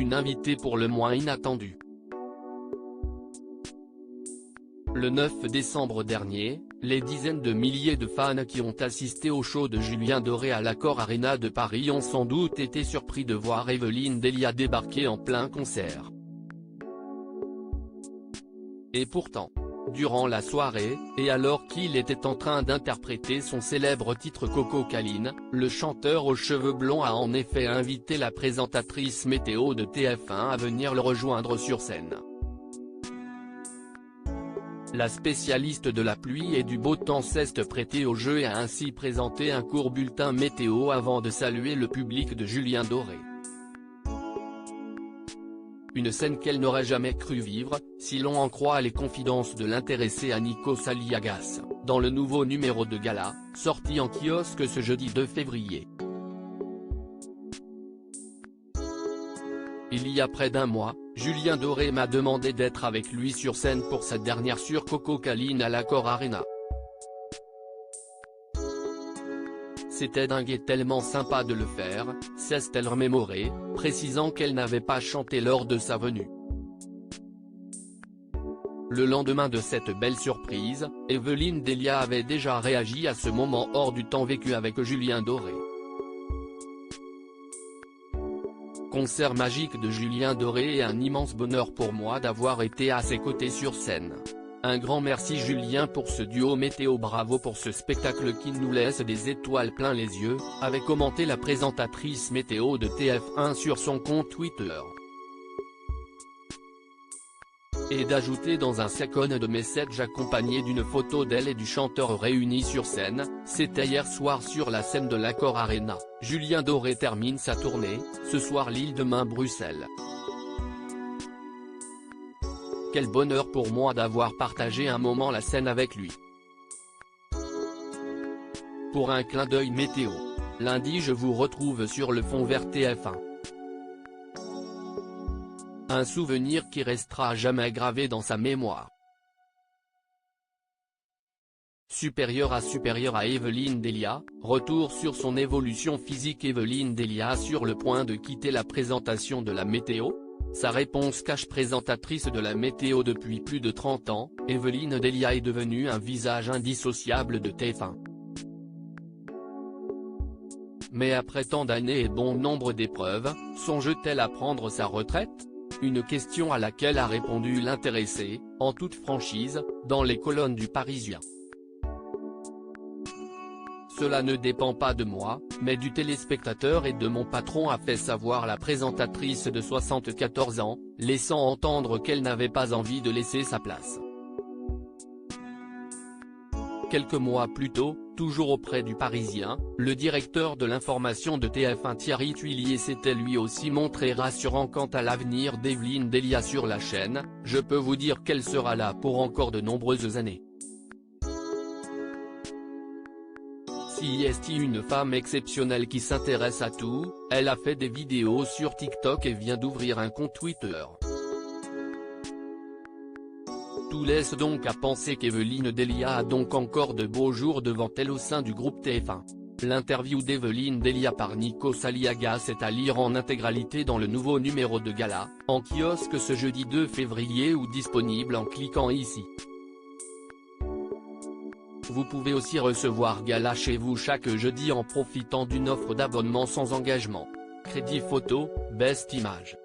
une invitée pour le moins inattendue. Le 9 décembre dernier, les dizaines de milliers de fans qui ont assisté au show de Julien Doré à l'Accor Arena de Paris ont sans doute été surpris de voir Evelyne Delia débarquer en plein concert. Et pourtant, durant la soirée, et alors qu'il était en train d'interpréter son célèbre titre Coco Caline, le chanteur aux cheveux blonds a en effet invité la présentatrice météo de TF1 à venir le rejoindre sur scène. La spécialiste de la pluie et du beau temps s'est prêtée au jeu et a ainsi présenté un court bulletin météo avant de saluer le public de Julien Doré. Une scène qu'elle n'aurait jamais cru vivre, si l'on en croit les confidences de l'intéressé à Nikos Aliagas, dans le nouveau numéro de Gala, sorti en kiosque ce jeudi 2 février. Il y a près d'un mois, Julien Doré m'a demandé d'être avec lui sur scène pour sa dernière sur Coco Caline à l'Accor Arena. C'était dingue et tellement sympa de le faire, s'est-elle remémorée, précisant qu'elle n'avait pas chanté lors de sa venue. Le lendemain de cette belle surprise, Evelyne Delia avait déjà réagi à ce moment hors du temps vécu avec Julien Doré. Concert magique de Julien Doré et un immense bonheur pour moi d'avoir été à ses côtés sur scène. Un grand merci Julien pour ce duo météo, bravo pour ce spectacle qui nous laisse des étoiles plein les yeux, avait commenté la présentatrice météo de TF1 sur son compte Twitter. Et d'ajouter dans un second de message accompagné d'une photo d'elle et du chanteur réunis sur scène, c'était hier soir sur la scène de l'Accor Arena, Julien Doré termine sa tournée, ce soir Lille demain Bruxelles. Quel bonheur pour moi d'avoir partagé un moment la scène avec lui. Pour un clin d'œil météo, lundi je vous retrouve sur le fond vert TF1. Un souvenir qui restera à jamais gravé dans sa mémoire. Supérieur à Evelyne Delia, retour sur son évolution physique. Evelyne Delia sur le point de quitter la présentation de la météo? Sa réponse cache. Présentatrice de la météo depuis plus de 30 ans, Evelyne Delia est devenue un visage indissociable de TF1. Mais après tant d'années et bon nombre d'épreuves, songe-t-elle à prendre sa retraite? Une question à laquelle a répondu l'intéressé, en toute franchise, dans les colonnes du Parisien. Cela ne dépend pas de moi, mais du téléspectateur et de mon patron, a fait savoir la présentatrice de 74 ans, laissant entendre qu'elle n'avait pas envie de laisser sa place. Quelques mois plus tôt, toujours auprès du Parisien, le directeur de l'information de TF1 Thierry Tuillier s'était lui aussi montré rassurant quant à l'avenir d'Evelyne Delia sur la chaîne. Je peux vous dire qu'elle sera là pour encore de nombreuses années. Si est une femme exceptionnelle qui s'intéresse à tout, elle a fait des vidéos sur TikTok et vient d'ouvrir un compte Twitter. Tout laisse donc à penser qu'Evelyne Delia a donc encore de beaux jours devant elle au sein du groupe TF1. L'interview d'Evelyne Delia par Nikos Aliagas est à lire en intégralité dans le nouveau numéro de Gala, en kiosque ce jeudi 2 février ou disponible en cliquant ici. Vous pouvez aussi recevoir Gala chez vous chaque jeudi en profitant d'une offre d'abonnement sans engagement. Crédit photo, Best Image.